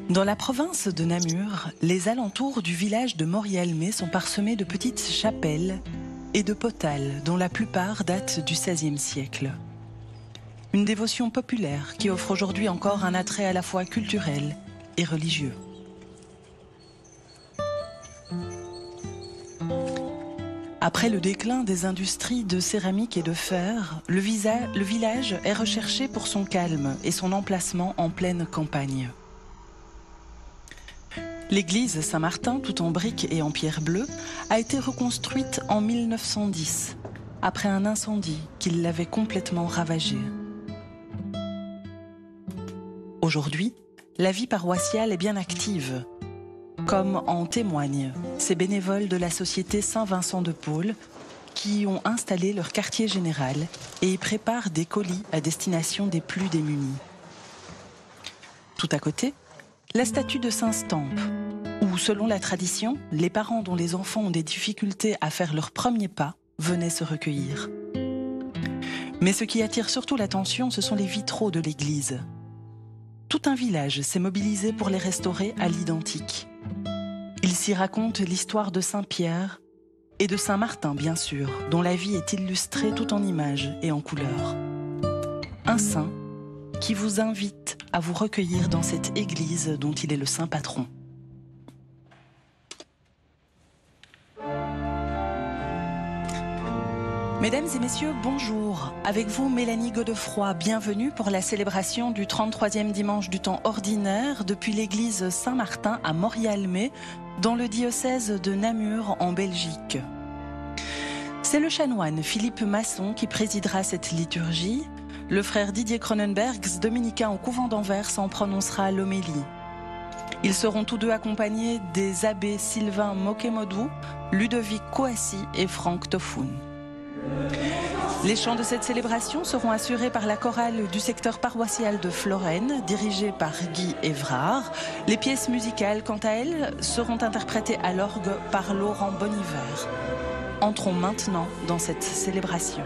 Dans la province de Namur, les alentours du village de Morialmé sont parsemés de petites chapelles et de potales dont la plupart datent du XVIe siècle. Une dévotion populaire qui offre aujourd'hui encore un attrait à la fois culturel et religieux. Après le déclin des industries de céramique et de fer, le village est recherché pour son calme et son emplacement en pleine campagne. L'église Saint-Martin, tout en briques et en pierre bleue, a été reconstruite en 1910, après un incendie qui l'avait complètement ravagée. Aujourd'hui, la vie paroissiale est bien active, comme en témoignent ces bénévoles de la Société Saint-Vincent de Paul qui y ont installé leur quartier général et y préparent des colis à destination des plus démunis. Tout à côté, la statue de Saint-Stampe, où, selon la tradition, les parents dont les enfants ont des difficultés à faire leurs premiers pas venaient se recueillir. Mais ce qui attire surtout l'attention, ce sont les vitraux de l'église. Tout un village s'est mobilisé pour les restaurer à l'identique. Il s'y raconte l'histoire de Saint-Pierre et de Saint-Martin, bien sûr, dont la vie est illustrée tout en images et en couleurs. Un saint qui vous invite à vous recueillir dans cette église dont il est le saint patron. Mesdames et messieurs, bonjour. Avec vous, Mélanie Godefroy. Bienvenue pour la célébration du 33e dimanche du temps ordinaire depuis l'église Saint-Martin à Morialmé, dans le diocèse de Namur en Belgique. C'est le chanoine Philippe Masson qui présidera cette liturgie. Le frère Didier Cronenbergs, dominicain au couvent d'Anvers, en prononcera l'homélie. Ils seront tous deux accompagnés des abbés Sylvain Mokemodou, Ludovic Kouassi et Franck Tofoun. Les chants de cette célébration seront assurés par la chorale du secteur paroissial de Florène, dirigée par Guy Évrard. Les pièces musicales, quant à elles, seront interprétées à l'orgue par Laurent Boniver. Entrons maintenant dans cette célébration.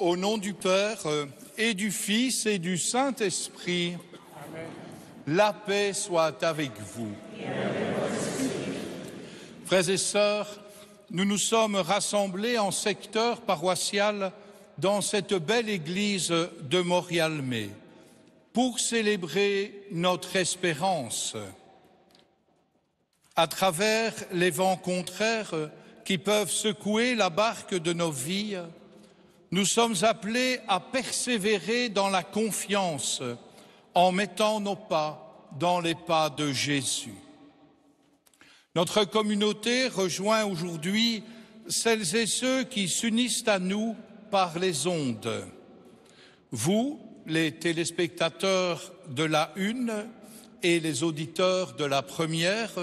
Au nom du Père et du Fils et du Saint-Esprit, la paix soit avec vous. Frères et sœurs, nous nous sommes rassemblés en secteur paroissial dans cette belle église de Morialmé pour célébrer notre espérance. À travers les vents contraires qui peuvent secouer la barque de nos vies, nous sommes appelés à persévérer dans la confiance en mettant nos pas dans les pas de Jésus. Notre communauté rejoint aujourd'hui celles et ceux qui s'unissent à nous par les ondes. Vous, les téléspectateurs de la Une et les auditeurs de la Première,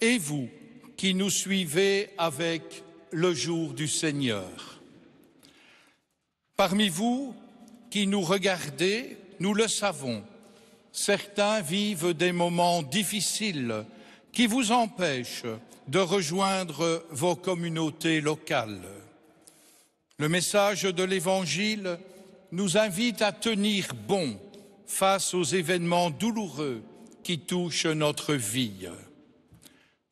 et vous qui nous suivez avec le jour du Seigneur. Parmi vous qui nous regardez, nous le savons, certains vivent des moments difficiles qui vous empêchent de rejoindre vos communautés locales. Le message de l'Évangile nous invite à tenir bon face aux événements douloureux qui touchent notre vie.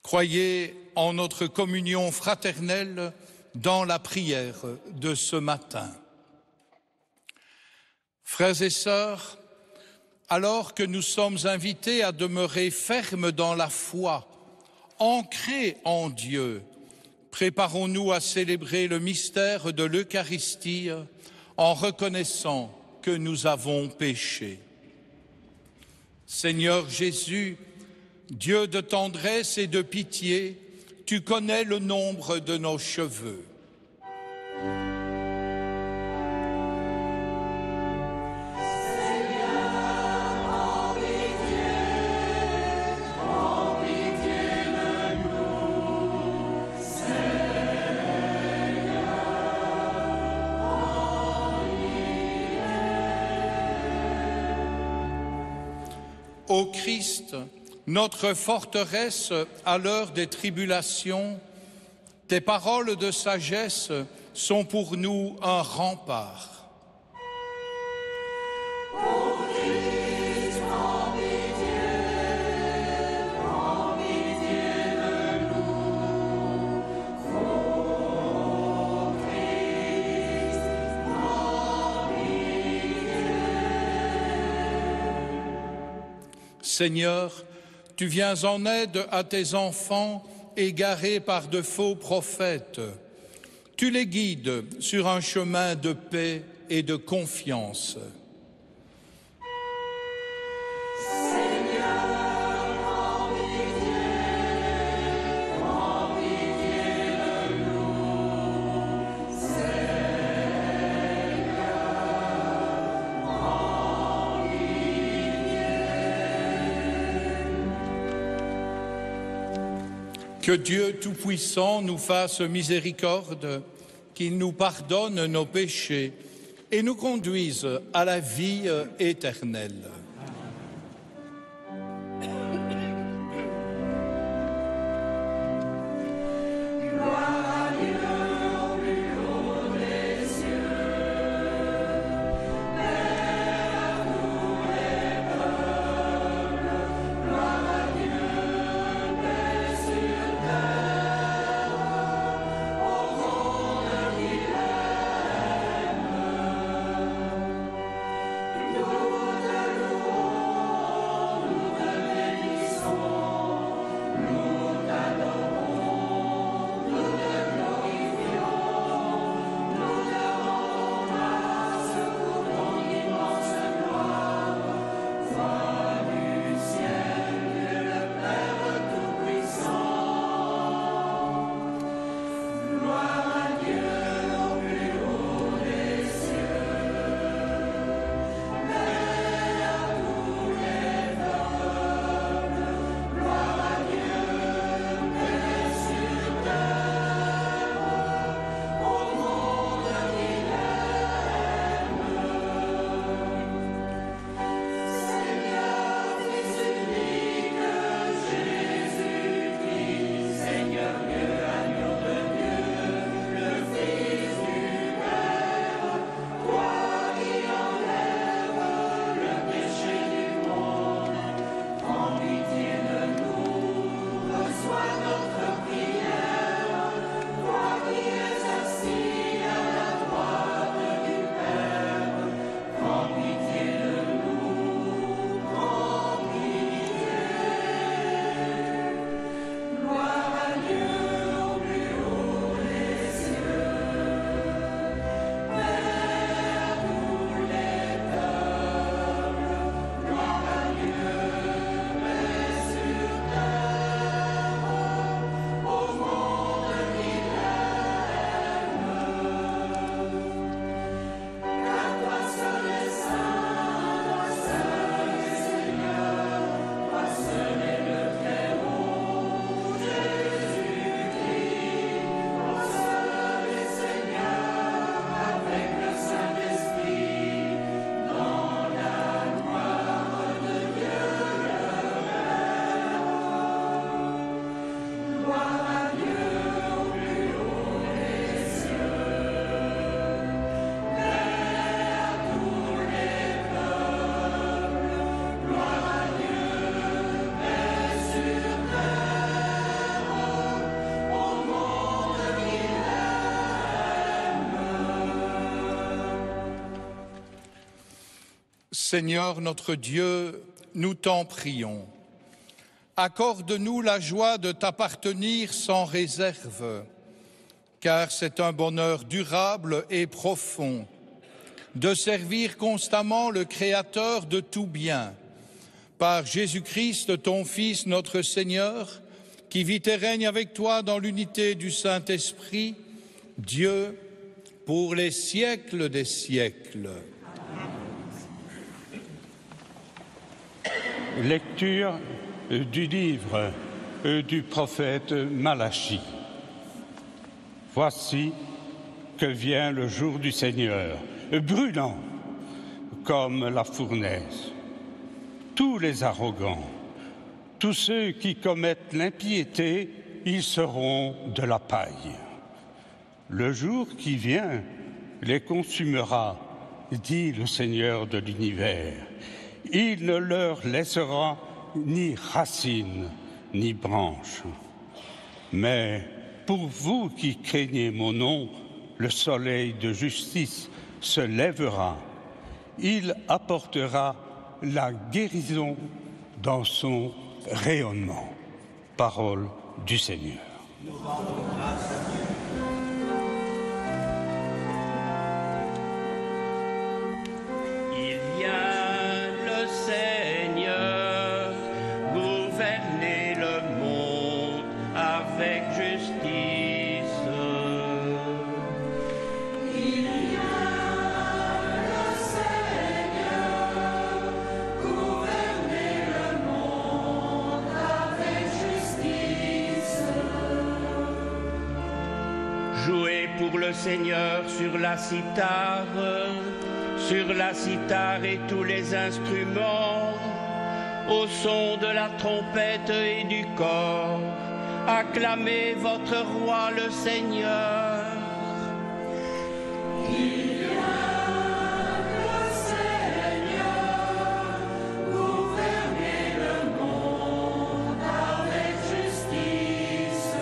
Croyez en notre communion fraternelle dans la prière de ce matin. Frères et sœurs, alors que nous sommes invités à demeurer fermes dans la foi, ancrés en Dieu, préparons-nous à célébrer le mystère de l'Eucharistie en reconnaissant que nous avons péché. Seigneur Jésus, Dieu de tendresse et de pitié, tu connais le nombre de nos cheveux. Ô Christ, notre forteresse à l'heure des tribulations, tes paroles de sagesse sont pour nous un rempart. Seigneur, tu viens en aide à tes enfants égarés par de faux prophètes. Tu les guides sur un chemin de paix et de confiance. Que Dieu Tout-Puissant nous fasse miséricorde, qu'il nous pardonne nos péchés et nous conduise à la vie éternelle. Seigneur notre Dieu, nous t'en prions. Accorde-nous la joie de t'appartenir sans réserve, car c'est un bonheur durable et profond de servir constamment le Créateur de tout bien. Par Jésus-Christ, ton Fils, notre Seigneur, qui vit et règne avec toi dans l'unité du Saint-Esprit, Dieu, pour les siècles des siècles. Lecture du livre du prophète Malachie. Voici que vient le jour du Seigneur, brûlant comme la fournaise. Tous les arrogants, tous ceux qui commettent l'impiété, ils seront de la paille. Le jour qui vient les consumera, dit le Seigneur de l'univers. Il ne leur laissera ni racines, ni branches. Mais pour vous qui craignez mon nom, le soleil de justice se lèvera. Il apportera la guérison dans son rayonnement. Parole du Seigneur. Nous rendons grâce à Dieu. Il vient le Seigneur gouverner le monde avec justice. Il vient le Seigneur gouverner le monde avec justice. Jouez pour le Seigneur sur la cithare et tous les instruments, au son de la trompette et du cor, acclamez votre roi le Seigneur. Il vient le Seigneur gouverner le monde avec justice.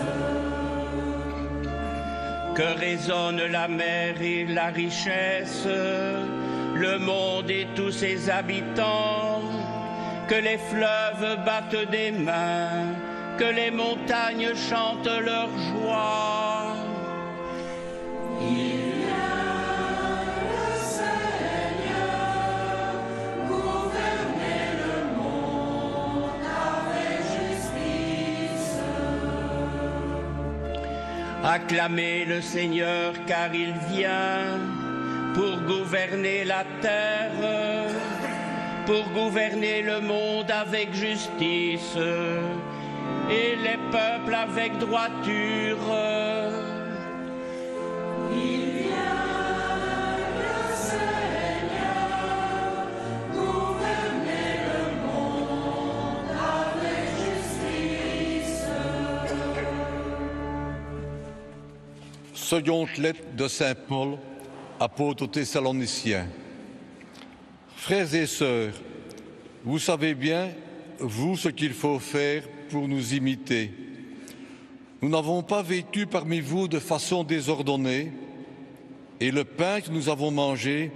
Que résonne la mer et la richesse, le monde et tous ses habitants, que les fleuves battent des mains, que les montagnes chantent leur joie. Il vient le Seigneur gouverner le monde avec justice. Acclamez le Seigneur car il vient pour gouverner la terre, pour gouverner le monde avec justice et les peuples avec droiture. Il vient le Seigneur gouverner le monde avec justice. Seconde lettre de Saint Paul, apôtre aux Thessaloniciens. Frères et sœurs, vous savez bien, vous, ce qu'il faut faire pour nous imiter. Nous n'avons pas vécu parmi vous de façon désordonnée, et le pain que nous avons mangé,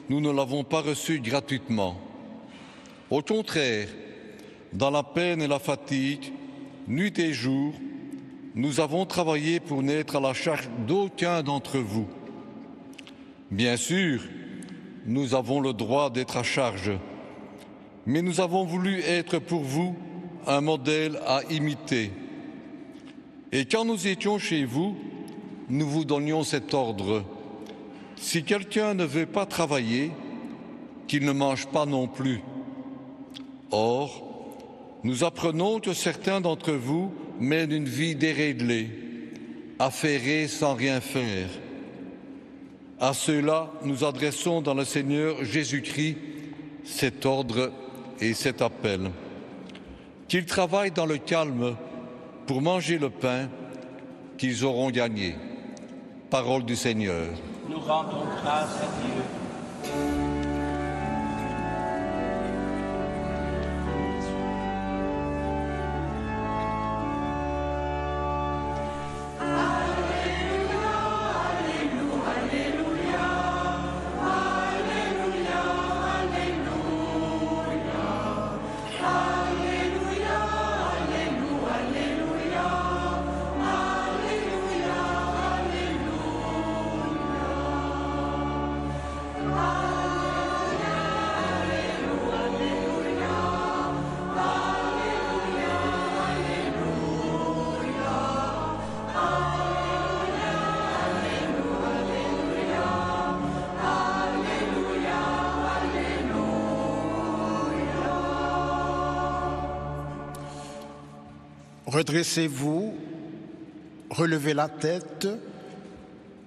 nous ne l'avons pas reçu gratuitement. Au contraire, dans la peine et la fatigue, nuit et jour, nous avons travaillé pour n'être à la charge d'aucun d'entre vous. Bien sûr, nous avons le droit d'être à charge, mais nous avons voulu être pour vous un modèle à imiter. Et quand nous étions chez vous, nous vous donnions cet ordre. Si quelqu'un ne veut pas travailler, qu'il ne mange pas non plus. Or, nous apprenons que certains d'entre vous mènent une vie déréglée, affairée sans rien faire. À ceux-là, nous adressons dans le Seigneur Jésus-Christ cet ordre et cet appel. Qu'ils travaillent dans le calme pour manger le pain qu'ils auront gagné. Parole du Seigneur. Nous rendons grâce à Dieu. redressez-vous, relevez la tête,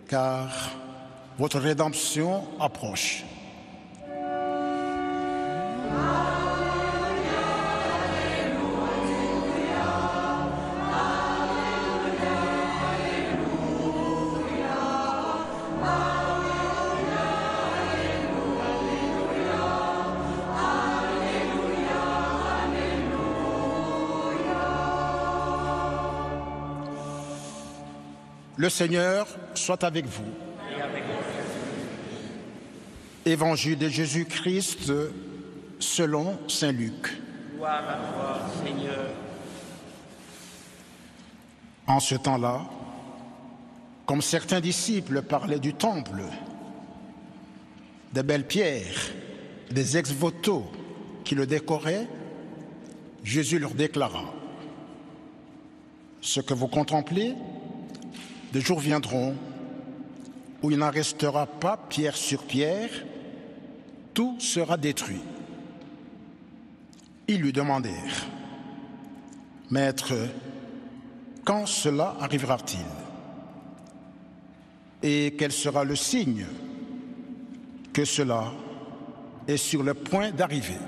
car votre rédemption approche. Le Seigneur soit avec vous. Et avec vous. Évangile de Jésus-Christ selon saint Luc. Gloire à toi, Seigneur. En ce temps-là, comme certains disciples parlaient du temple, des belles pierres, des ex-voto qui le décoraient, Jésus leur déclara: ce que vous contemplez, des jours viendront où il n'en restera pas pierre sur pierre, tout sera détruit. Ils lui demandèrent: Maître, quand cela arrivera-t-il? Et quel sera le signe que cela est sur le point d'arriver?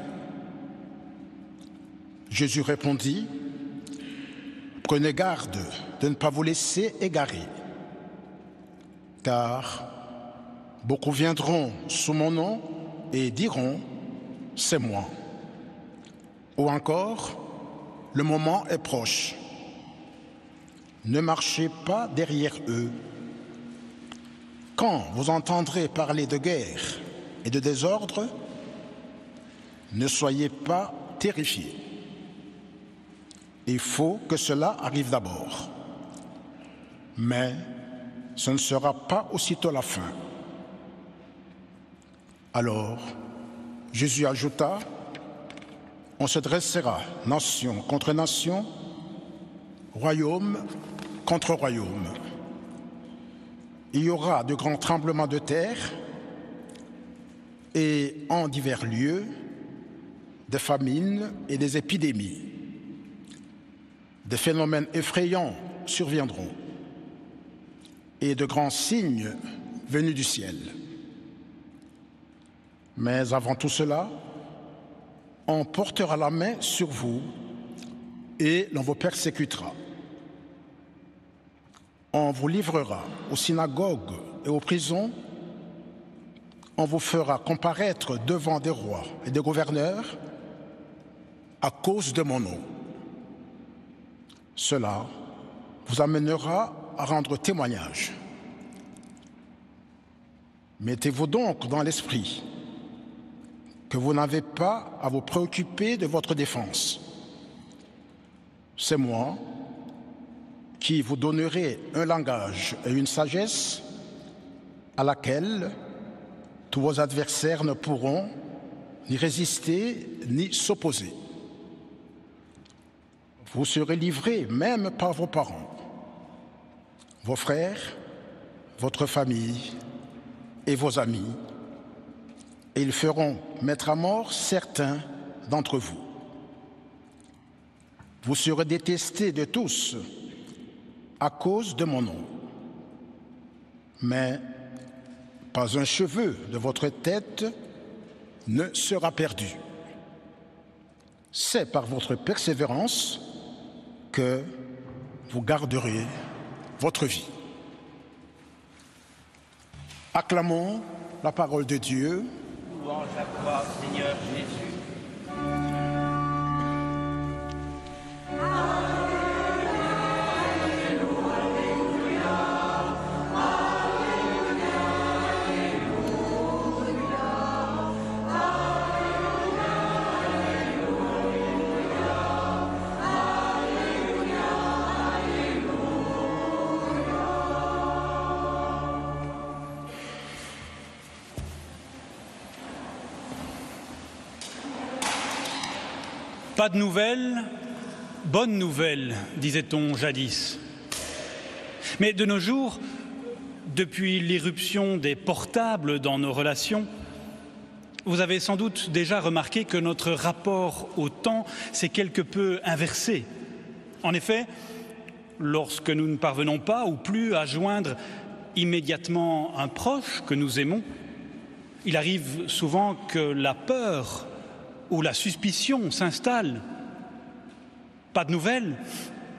Jésus répondit: Prenez garde de ne pas vous laisser égarer, car beaucoup viendront sous mon nom et diront: c'est moi. Ou encore: le moment est proche. Ne marchez pas derrière eux. Quand vous entendrez parler de guerre et de désordre, ne soyez pas terrifiés. Il faut que cela arrive d'abord. Mais ce ne sera pas aussitôt la fin. Alors, Jésus ajouta: on se dressera nation contre nation, royaume contre royaume. Il y aura de grands tremblements de terre et en divers lieux, des famines et des épidémies. Des phénomènes effrayants surviendront et de grands signes venus du ciel. Mais avant tout cela, on portera la main sur vous et l'on vous persécutera. On vous livrera aux synagogues et aux prisons. On vous fera comparaître devant des rois et des gouverneurs à cause de mon nom. Cela vous amènera à rendre témoignage. Mettez-vous donc dans l'esprit que vous n'avez pas à vous préoccuper de votre défense. C'est moi qui vous donnerai un langage et une sagesse à laquelle tous vos adversaires ne pourront ni résister ni s'opposer. Vous serez livrés même par vos parents, vos frères, votre famille et vos amis, et ils feront mettre à mort certains d'entre vous. Vous serez détestés de tous à cause de mon nom. Mais pas un cheveu de votre tête ne sera perdu. C'est par votre persévérance que vous garderez votre vie. Acclamons la parole de Dieu. Louange à toi, Seigneur Jésus. Pas de nouvelles, bonne nouvelle, disait-on jadis. Mais de nos jours, depuis l'irruption des portables dans nos relations, vous avez sans doute déjà remarqué que notre rapport au temps s'est quelque peu inversé. En effet, lorsque nous ne parvenons pas ou plus à joindre immédiatement un proche que nous aimons, il arrive souvent que la peur ou la suspicion s'installe. Pas de nouvelles,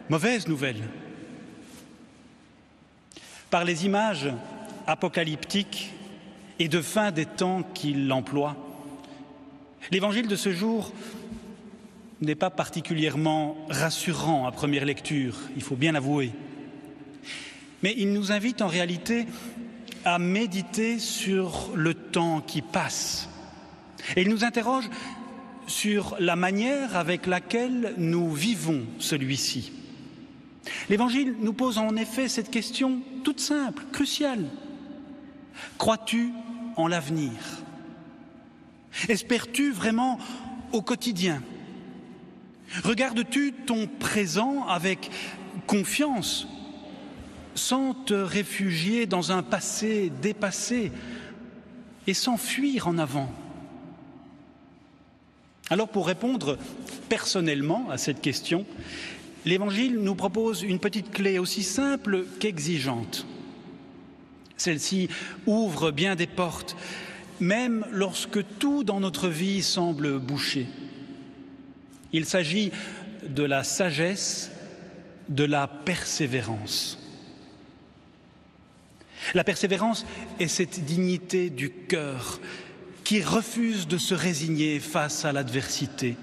mauvaise nouvelle. Par les images apocalyptiques et de fin des temps qu'il emploie, l'évangile de ce jour n'est pas particulièrement rassurant à première lecture, il faut bien l'avouer. Mais il nous invite en réalité à méditer sur le temps qui passe. Et il nous interroge sur la manière avec laquelle nous vivons celui-ci. L'Évangile nous pose en effet cette question toute simple, cruciale. Crois-tu en l'avenir? Espères-tu vraiment au quotidien? Regardes-tu ton présent avec confiance, sans te réfugier dans un passé dépassé et sans fuir en avant? Alors, pour répondre personnellement à cette question, l'Évangile nous propose une petite clé aussi simple qu'exigeante. Celle-ci ouvre bien des portes, même lorsque tout dans notre vie semble bouché. Il s'agit de la sagesse, de la persévérance. La persévérance est cette dignité du cœur qui refuse de se résigner face à l'adversité.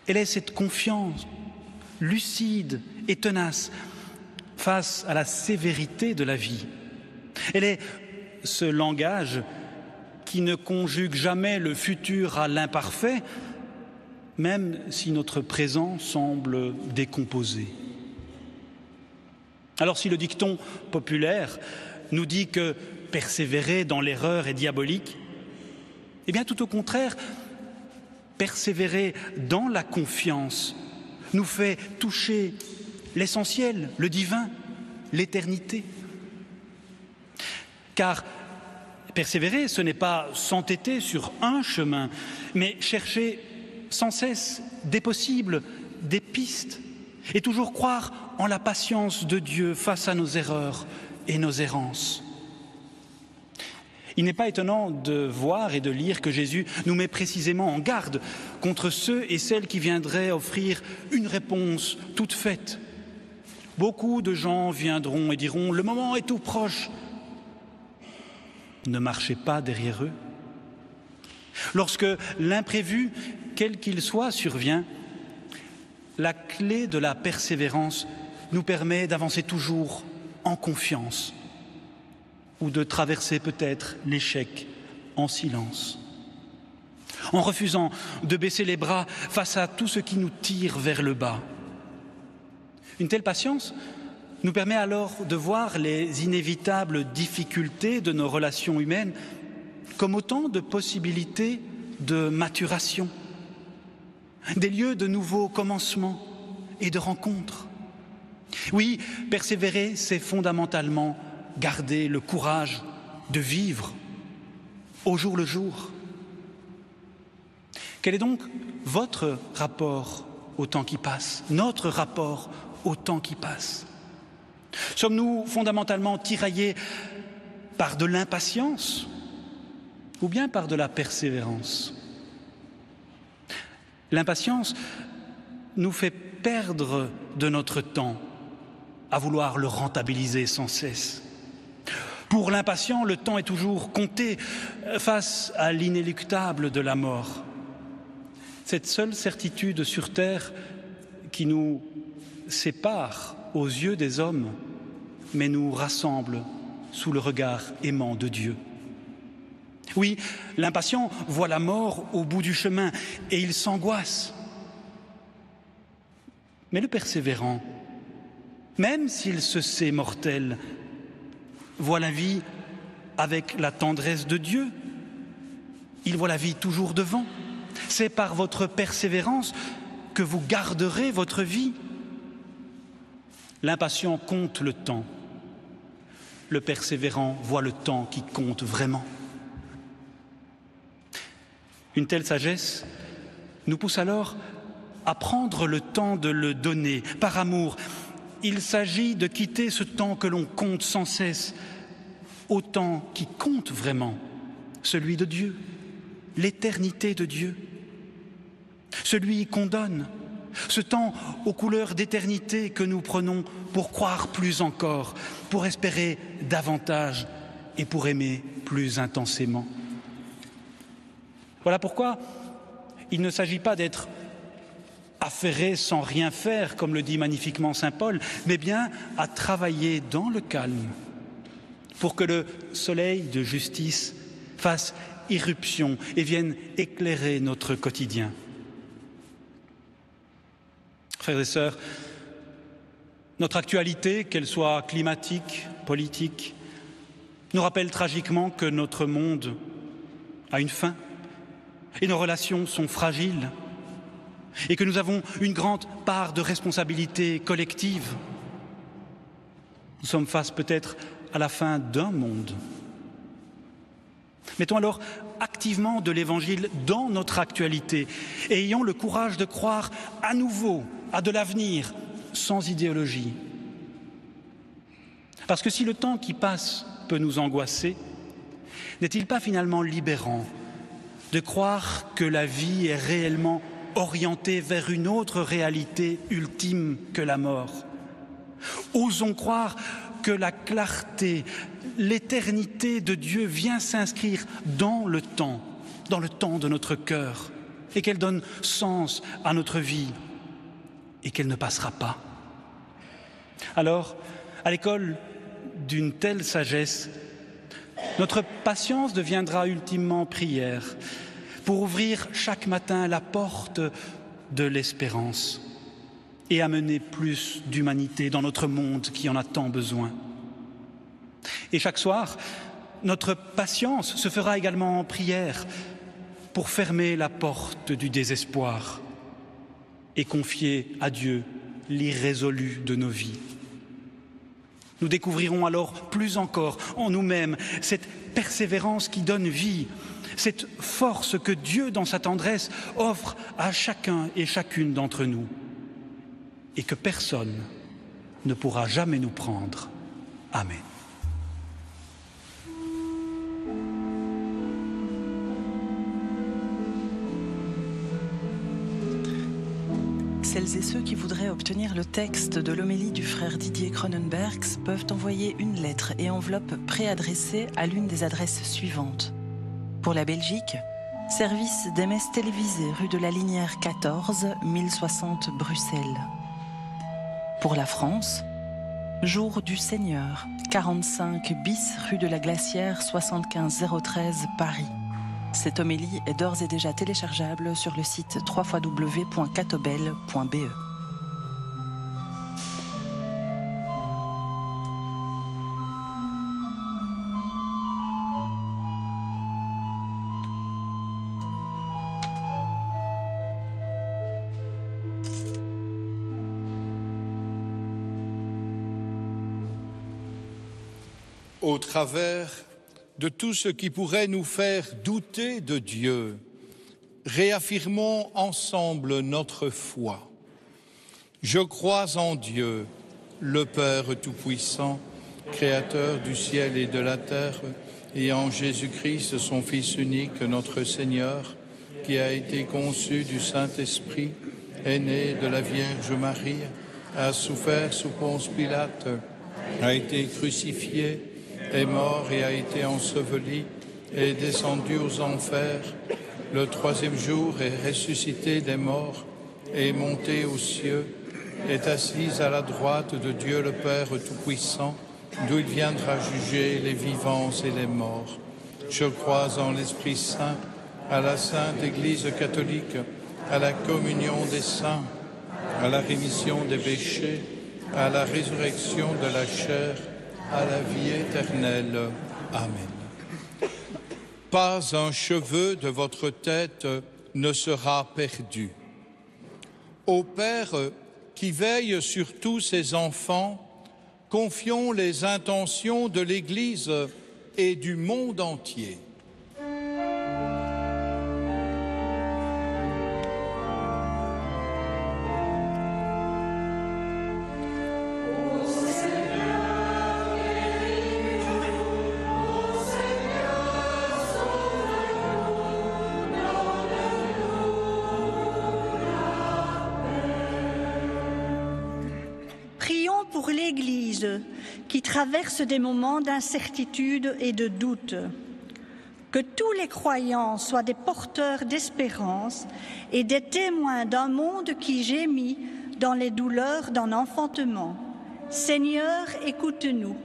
Elle est cette confiance lucide et tenace face à la sévérité de la vie. Elle est ce langage qui ne conjugue jamais le futur à l'imparfait, même si notre présent semble décomposé. Alors si le dicton populaire nous dit que persévérer dans l'erreur est diabolique, eh bien tout au contraire, persévérer dans la confiance nous fait toucher l'essentiel, le divin, l'éternité. Car persévérer, ce n'est pas s'entêter sur un chemin, mais chercher sans cesse des possibles, des pistes, et toujours croire en la patience de Dieu face à nos erreurs et nos errances. Il n'est pas étonnant de voir et de lire que Jésus nous met précisément en garde contre ceux et celles qui viendraient offrir une réponse toute faite. Beaucoup de gens viendront et diront « le moment est tout proche ». Ne marchez pas derrière eux. Lorsque l'imprévu, quel qu'il soit, survient, la clé de la persévérance nous permet d'avancer toujours en confiance ou de traverser peut-être l'échec en silence, en refusant de baisser les bras face à tout ce qui nous tire vers le bas. Une telle patience nous permet alors de voir les inévitables difficultés de nos relations humaines comme autant de possibilités de maturation, des lieux de nouveaux commencements et de rencontres. Oui, persévérer, c'est fondamentalement garder le courage de vivre au jour le jour. Quel est donc votre rapport au temps qui passe, notre rapport au temps qui passe? Sommes-nous fondamentalement tiraillés par de l'impatience ou bien par de la persévérance? L'impatience nous fait perdre de notre temps à vouloir le rentabiliser sans cesse. Pour l'impatient, le temps est toujours compté face à l'inéluctable de la mort. Cette seule certitude sur terre qui nous sépare aux yeux des hommes, mais nous rassemble sous le regard aimant de Dieu. Oui, l'impatient voit la mort au bout du chemin et il s'angoisse. Mais le persévérant, même s'il se sait mortel, voit la vie avec la tendresse de Dieu. Il voit la vie toujours devant. C'est par votre persévérance que vous garderez votre vie. L'impatient compte le temps. Le persévérant voit le temps qui compte vraiment. Une telle sagesse nous pousse alors à prendre le temps de le donner par amour. Il s'agit de quitter ce temps que l'on compte sans cesse au temps qui compte vraiment, celui de Dieu, l'éternité de Dieu, celui qu'on donne, ce temps aux couleurs d'éternité que nous prenons pour croire plus encore, pour espérer davantage et pour aimer plus intensément. Voilà pourquoi il ne s'agit pas d'être affairé sans rien faire, comme le dit magnifiquement saint Paul, mais bien à travailler dans le calme pour que le soleil de justice fasse irruption et vienne éclairer notre quotidien. Frères et sœurs, notre actualité, qu'elle soit climatique, politique, nous rappelle tragiquement que notre monde a une fin et nos relations sont fragiles et que nous avons une grande part de responsabilité collective. Nous sommes face peut-être à la fin d'un monde. Mettons alors activement de l'Évangile dans notre actualité et ayons le courage de croire à nouveau à de l'avenir sans idéologie. Parce que si le temps qui passe peut nous angoisser, n'est-il pas finalement libérant de croire que la vie est réellement orientée vers une autre réalité ultime que la mort? Osons croire que la clarté, l'éternité de Dieu vient s'inscrire dans le temps de notre cœur, et qu'elle donne sens à notre vie, et qu'elle ne passera pas. Alors, à l'école d'une telle sagesse, notre patience deviendra ultimement prière pour ouvrir chaque matin la porte de l'espérance et amener plus d'humanité dans notre monde qui en a tant besoin. Et chaque soir, notre patience se fera également en prière pour fermer la porte du désespoir et confier à Dieu l'irrésolu de nos vies. Nous découvrirons alors plus encore en nous-mêmes cette persévérance qui donne vie, cette force que Dieu, dans sa tendresse, offre à chacun et chacune d'entre nous, et que personne ne pourra jamais nous prendre. Amen. Celles et ceux qui voudraient obtenir le texte de l'homélie du frère Didier Cronenbergs peuvent envoyer une lettre et enveloppe préadressée à l'une des adresses suivantes. Pour la Belgique, service des messes télévisées rue de la Linière 14, 1060 Bruxelles. Pour la France, Jour du Seigneur, 45 bis rue de la Glacière, 75 013 Paris. Cette homélie est d'ores et déjà téléchargeable sur le site www.catobel.be. Au travers de tout ce qui pourrait nous faire douter de Dieu, réaffirmons ensemble notre foi. Je crois en Dieu, le Père Tout-Puissant, Créateur du ciel et de la terre, et en Jésus-Christ, son Fils unique, notre Seigneur, qui a été conçu du Saint-Esprit, est né de la Vierge Marie, a souffert sous Ponce Pilate, a été crucifié, est mort et a été enseveli, est descendu aux enfers, le troisième jour est ressuscité des morts, est monté aux cieux, est assis à la droite de Dieu le Père Tout-Puissant, d'où il viendra juger les vivants et les morts. Je crois en l'Esprit Saint, à la Sainte Église catholique, à la communion des saints, à la rémission des péchés, à la résurrection de la chair, à la vie éternelle. Amen. Pas un cheveu de votre tête ne sera perdu. Au Père qui veille sur tous ses enfants, confions les intentions de l'Église et du monde entier. pour l'Église qui traverse des moments d'incertitude et de doute. Que tous les croyants soient des porteurs d'espérance et des témoins d'un monde qui gémit dans les douleurs d'un enfantement. Seigneur, écoute-nous.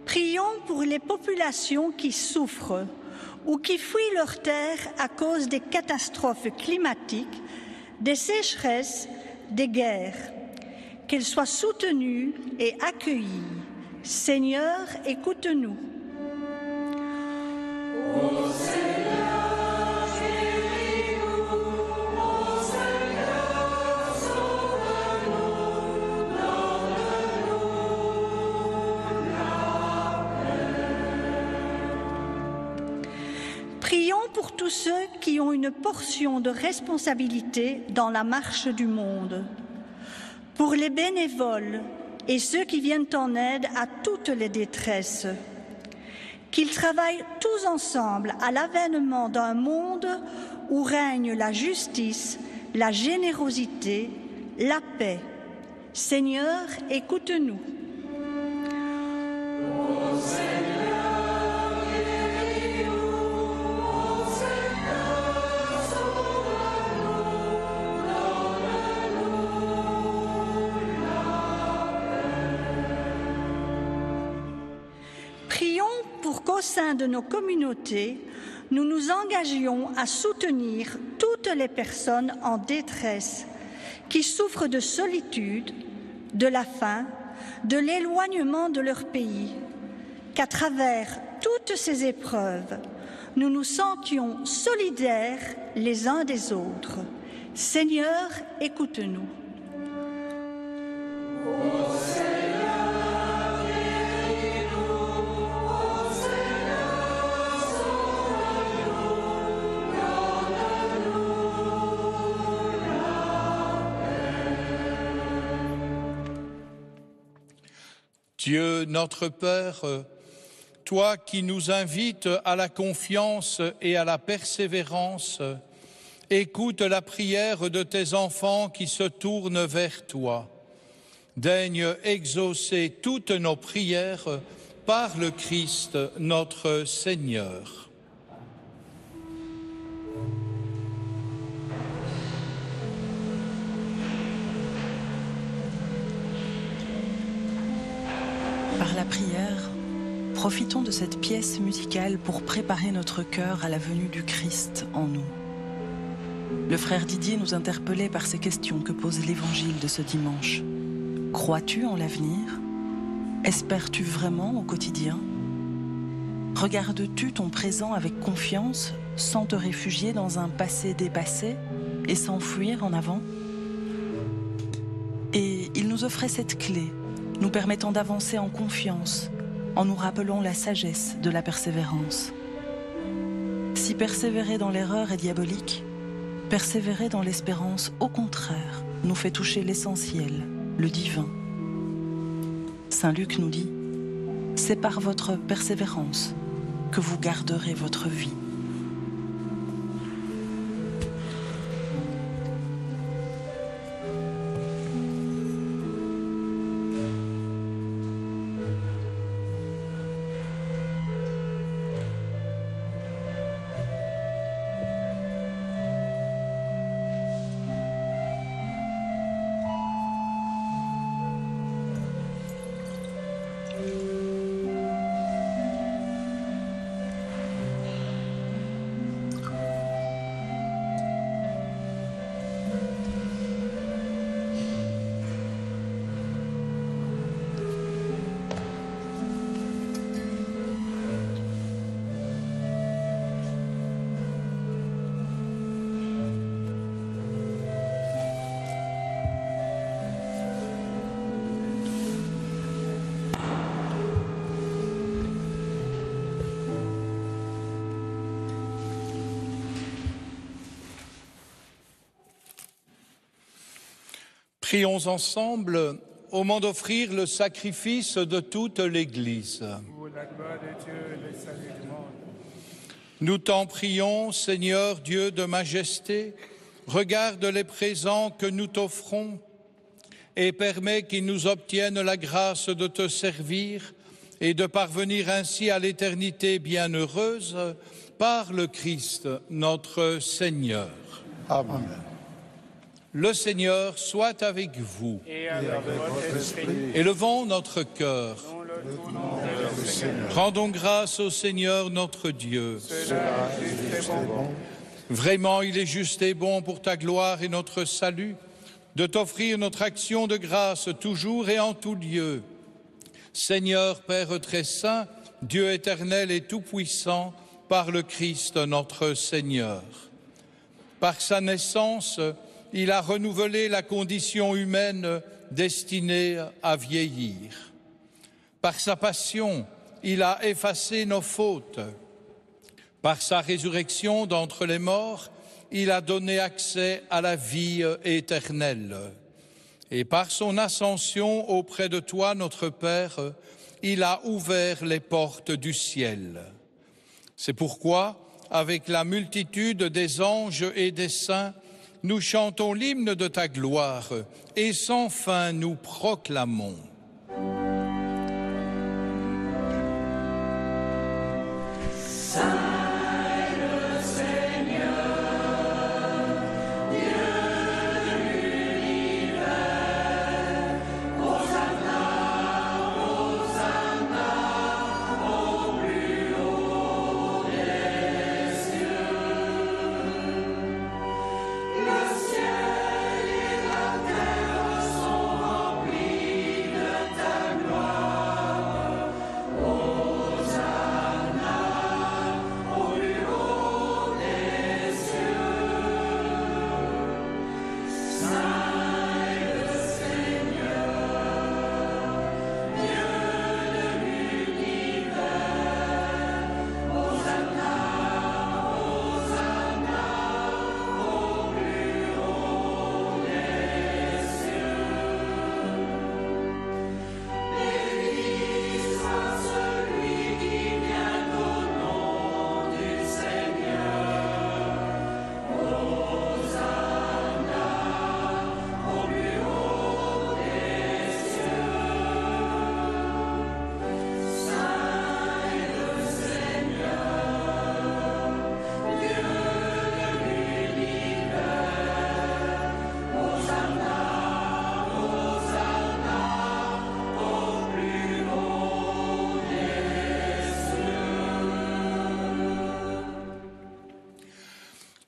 Prions pour les populations qui souffrent ou qui fuient leurs terres à cause des catastrophes climatiques, des sécheresses, des guerres. Qu'elles soient soutenues et accueillies. Seigneur, écoute-nous. Prions pour tous ceux qui ont une portion de responsabilité dans la marche du monde, pour les bénévoles et ceux qui viennent en aide à toutes les détresses, qu'ils travaillent tous ensemble à l'avènement d'un monde où règne la justice, la générosité, la paix. Seigneur, écoute-nous. Prions pour qu'au sein de nos communautés, nous nous engagions à soutenir toutes les personnes en détresse qui souffrent de solitude, de la faim, de l'éloignement de leur pays, qu'à travers toutes ces épreuves, nous nous sentions solidaires les uns des autres. Seigneur, écoute-nous. Dieu notre Père, toi qui nous invites à la confiance et à la persévérance, écoute la prière de tes enfants qui se tournent vers toi. Daigne exaucer toutes nos prières par le Christ notre Seigneur. Par la prière, profitons de cette pièce musicale pour préparer notre cœur à la venue du Christ en nous. Le frère Didier nous interpellait par ces questions que pose l'Évangile de ce dimanche. Crois-tu en l'avenir? Espères-tu vraiment au quotidien? Regardes-tu ton présent avec confiance, sans te réfugier dans un passé dépassé et sans fuir en avant? Et il nous offrait cette clé, nous permettant d'avancer en confiance, en nous rappelant la sagesse de la persévérance. Si persévérer dans l'erreur est diabolique, persévérer dans l'espérance, au contraire, nous fait toucher l'essentiel, le divin. Saint Luc nous dit « C'est par votre persévérance que vous garderez votre vie. » Prions ensemble au moment d'offrir le sacrifice de toute l'Église. Pour la gloire de Dieu et le salut du monde. Nous t'en prions, Seigneur Dieu de majesté, regarde les présents que nous t'offrons et permets qu'ils nous obtiennent la grâce de te servir et de parvenir ainsi à l'éternité bienheureuse par le Christ notre Seigneur. Amen. Le Seigneur soit avec vous. Et avec votre esprit. Élevons notre cœur. Nous le tournons vers le Seigneur. Rendons grâce au Seigneur notre Dieu. Cela est juste et bon. Vraiment, il est juste et bon pour ta gloire et notre salut de t'offrir notre action de grâce toujours et en tout lieu. Seigneur Père très saint, Dieu éternel et tout-puissant, par le Christ notre Seigneur. Par sa naissance, il a renouvelé la condition humaine destinée à vieillir. Par sa passion, il a effacé nos fautes. Par sa résurrection d'entre les morts, il a donné accès à la vie éternelle. Et par son ascension auprès de toi, notre Père, il a ouvert les portes du ciel. C'est pourquoi, avec la multitude des anges et des saints, nous chantons l'hymne de ta gloire et sans fin nous proclamons.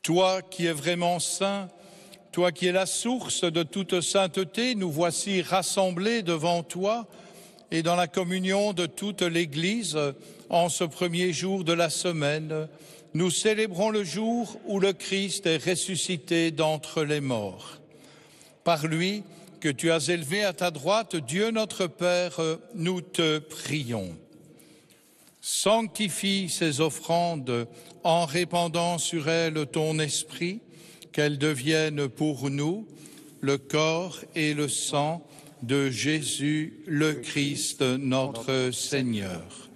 Toi qui es vraiment saint, toi qui es la source de toute sainteté, nous voici rassemblés devant toi et dans la communion de toute l'Église en ce premier jour de la semaine. Nous célébrons le jour où le Christ est ressuscité d'entre les morts. Par lui, que tu as élevé à ta droite, Dieu notre Père, nous te prions. Sanctifie ces offrandes en répandant sur elles ton esprit, qu'elles deviennent pour nous le corps et le sang de Jésus le Christ notre Seigneur.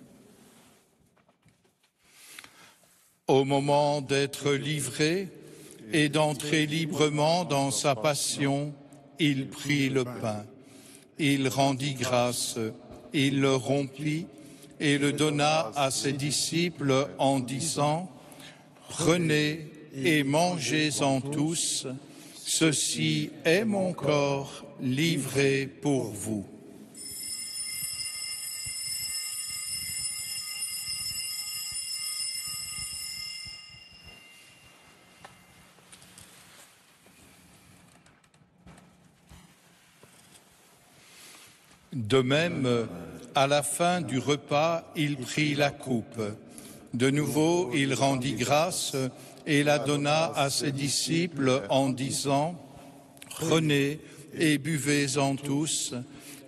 Au moment d'être livré et d'entrer librement dans sa passion, il prit le pain, il rendit grâce, il le rompit et le donna à ses disciples en disant « Prenez et mangez-en tous, ceci est mon corps livré pour vous. » De même, à la fin du repas, il prit la coupe. De nouveau, il rendit grâce et la donna à ses disciples en disant « Prenez et buvez-en tous,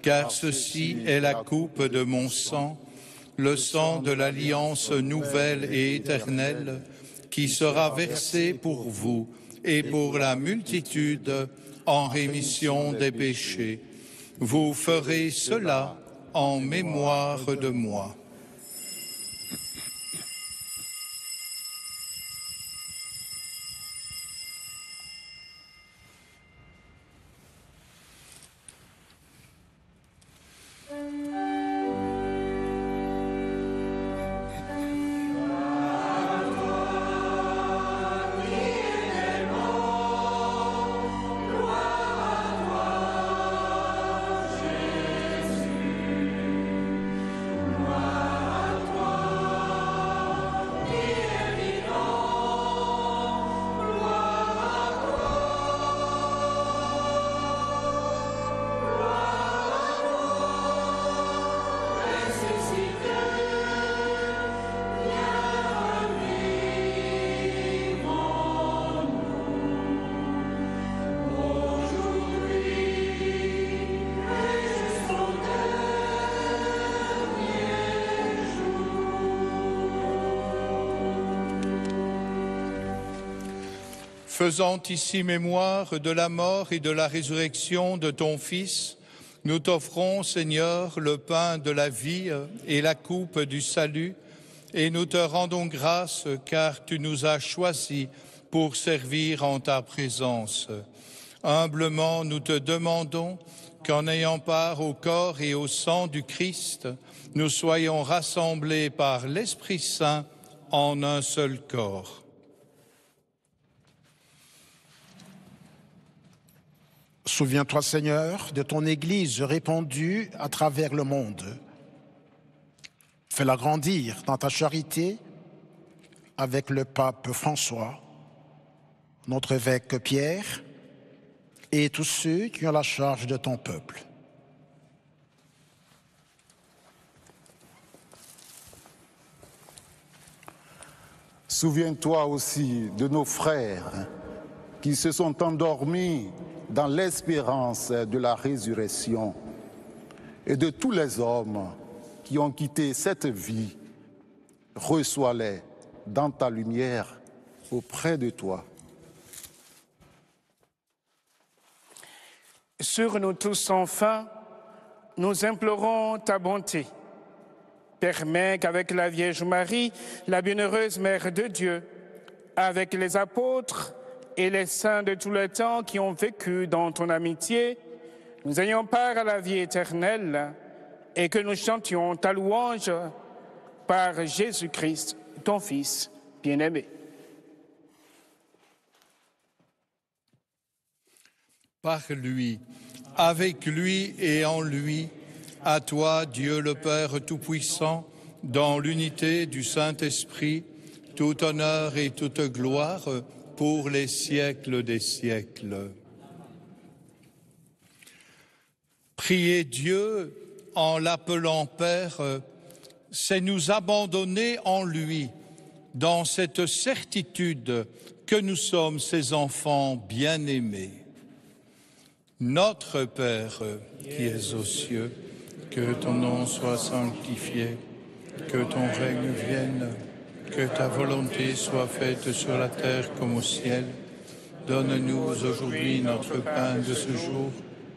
car ceci est la coupe de mon sang, le sang de l'alliance nouvelle et éternelle, qui sera versé pour vous et pour la multitude en rémission des péchés. Vous ferez cela en mémoire de moi. Faisant ici mémoire de la mort et de la résurrection de ton Fils, nous t'offrons, Seigneur, le pain de la vie et la coupe du salut, et nous te rendons grâce car tu nous as choisis pour servir en ta présence. Humblement, nous te demandons qu'en ayant part au corps et au sang du Christ, nous soyons rassemblés par l'Esprit Saint en un seul corps. Souviens-toi, Seigneur, de ton Église répandue à travers le monde. Fais-la grandir dans ta charité avec le pape François, notre évêque Pierre et tous ceux qui ont la charge de ton peuple. Souviens-toi aussi de nos frères qui se sont endormis dans l'espérance de la résurrection et de tous les hommes qui ont quitté cette vie. Reçois-les dans ta lumière auprès de toi. Sur nous tous enfin, nous implorons ta bonté. Permets qu'avec la Vierge Marie, la bienheureuse Mère de Dieu, avec les apôtres et les saints de tout le temps qui ont vécu dans ton amitié, nous ayons part à la vie éternelle et que nous chantions ta louange par Jésus-Christ, ton Fils bien-aimé. Par lui, avec lui et en lui, à toi, Dieu le Père Tout-Puissant, dans l'unité du Saint-Esprit, tout honneur et toute gloire pour les siècles des siècles. Prier Dieu en l'appelant Père, c'est nous abandonner en lui, dans cette certitude que nous sommes ses enfants bien-aimés. Notre Père qui es aux cieux, que ton nom soit sanctifié, que ton règne vienne, que ta volonté soit faite sur la terre comme au ciel. Donne-nous aujourd'hui notre pain de ce jour.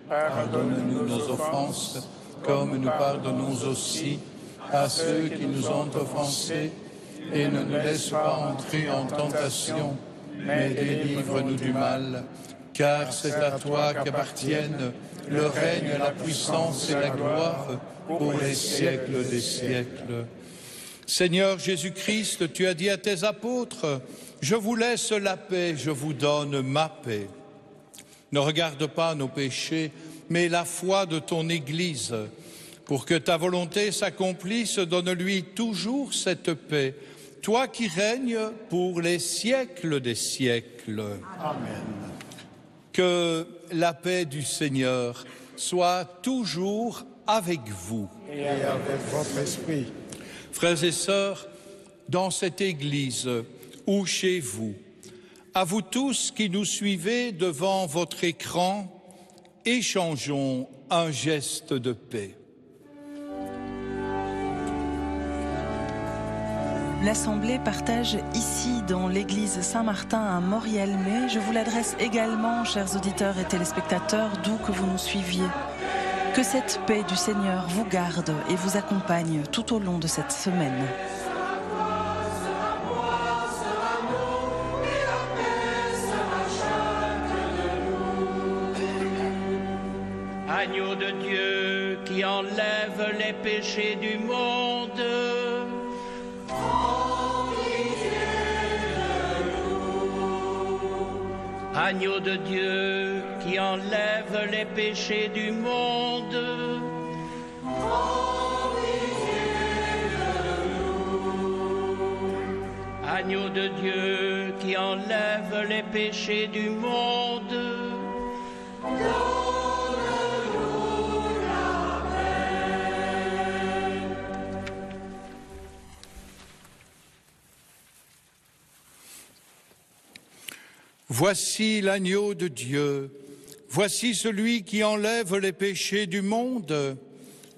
Pardonne-nous nos offenses, comme nous pardonnons aussi à ceux qui nous ont offensés. Et ne nous laisse pas entrer en tentation, mais délivre-nous du mal. Car c'est à toi qu'appartiennent le règne, la puissance et la gloire pour les siècles des siècles. Seigneur Jésus-Christ, tu as dit à tes apôtres, « Je vous laisse la paix, je vous donne ma paix. » Ne regarde pas nos péchés, mais la foi de ton Église. Pour que ta volonté s'accomplisse, donne-lui toujours cette paix, toi qui règnes pour les siècles des siècles. Amen. Que la paix du Seigneur soit toujours avec vous. Et avec votre esprit. Frères et sœurs, dans cette Église ou chez vous, à vous tous qui nous suivez devant votre écran, échangeons un geste de paix. L'Assemblée partage ici, dans l'église Saint-Martin à Morialmé. Je vous l'adresse également, chers auditeurs et téléspectateurs, d'où que vous nous suiviez. Que cette paix du Seigneur vous garde et vous accompagne tout au long de cette semaine. Agneau de Dieu qui enlève les péchés du monde, Agneau de Dieu qui enlève les péchés du monde, Agneau de Dieu qui enlève les péchés du monde, Voici l'agneau de Dieu, voici celui qui enlève les péchés du monde.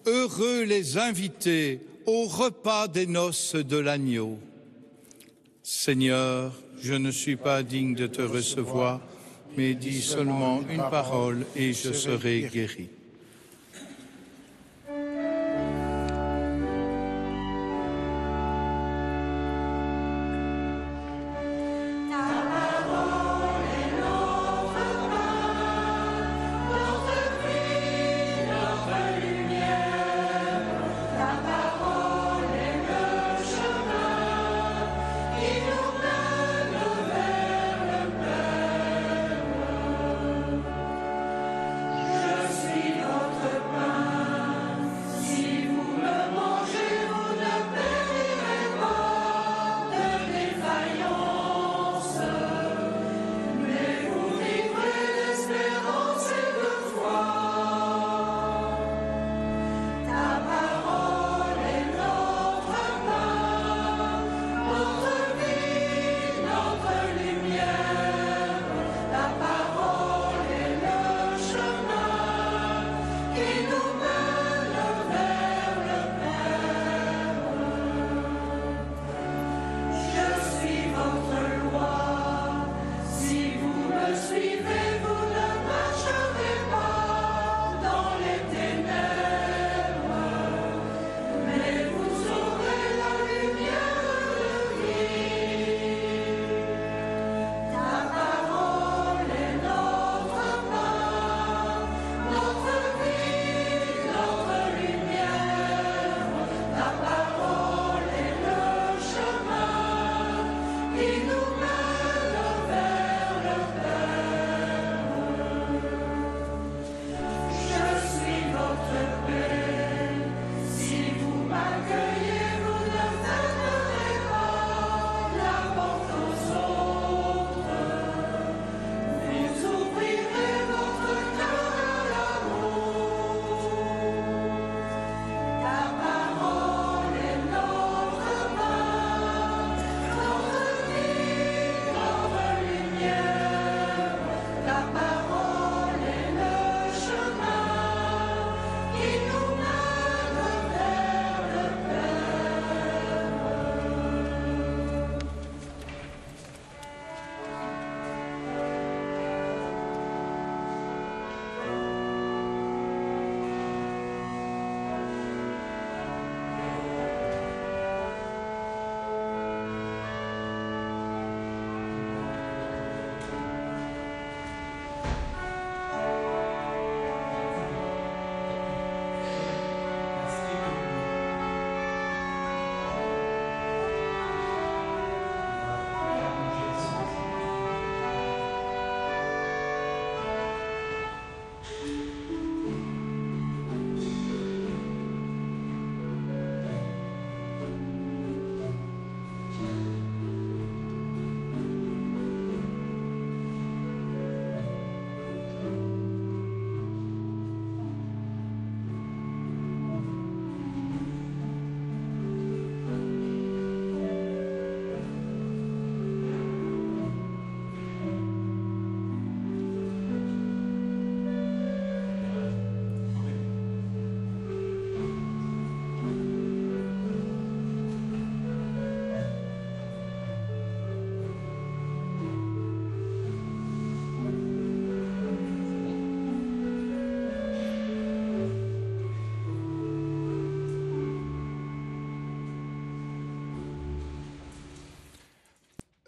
Heureux les invités au repas des noces de l'agneau. Seigneur, je ne suis pas digne de te recevoir, mais dis seulement une parole et je serai guéri. Je suis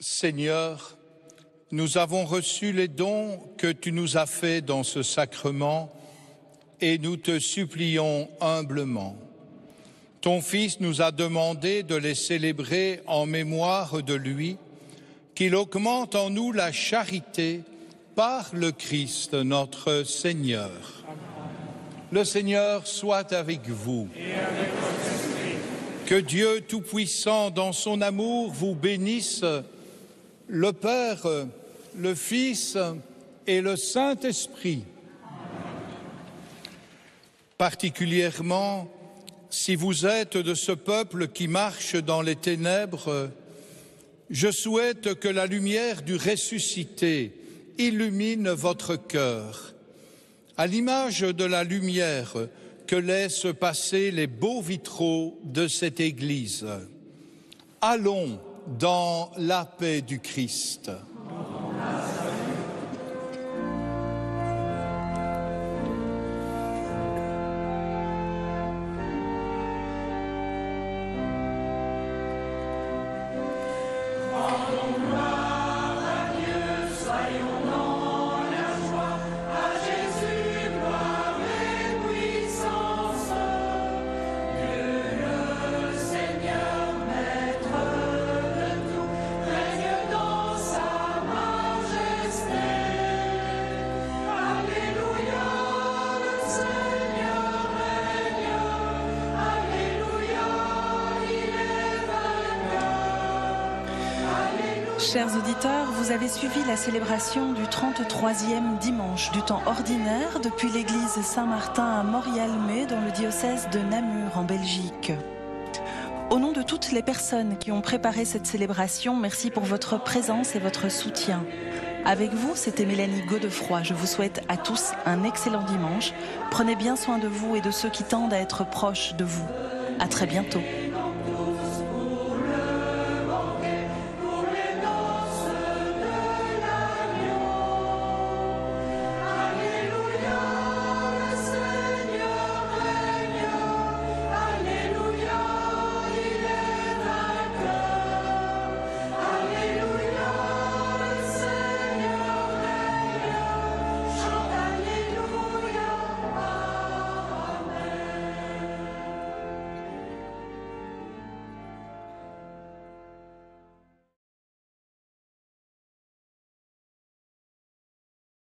Seigneur, nous avons reçu les dons que tu nous as faits dans ce sacrement et nous te supplions humblement. Ton Fils nous a demandé de les célébrer en mémoire de lui, qu'il augmente en nous la charité par le Christ notre Seigneur. Le Seigneur soit avec vous. Et avec votre esprit. Que Dieu Tout-Puissant, dans son amour, vous bénisse, le Père, le Fils et le Saint-Esprit. Particulièrement, si vous êtes de ce peuple qui marche dans les ténèbres, je souhaite que la lumière du ressuscité illumine votre cœur, à l'image de la lumière que laissent passer les beaux vitraux de cette Église. Allons dans la paix du Christ. Chers auditeurs, vous avez suivi la célébration du 33e dimanche du temps ordinaire depuis l'église Saint-Martin à Morialmé dans le diocèse de Namur en Belgique. Au nom de toutes les personnes qui ont préparé cette célébration, merci pour votre présence et votre soutien. Avec vous, c'était Mélanie Godefroy. Je vous souhaite à tous un excellent dimanche. Prenez bien soin de vous et de ceux qui tendent à être proches de vous. À très bientôt.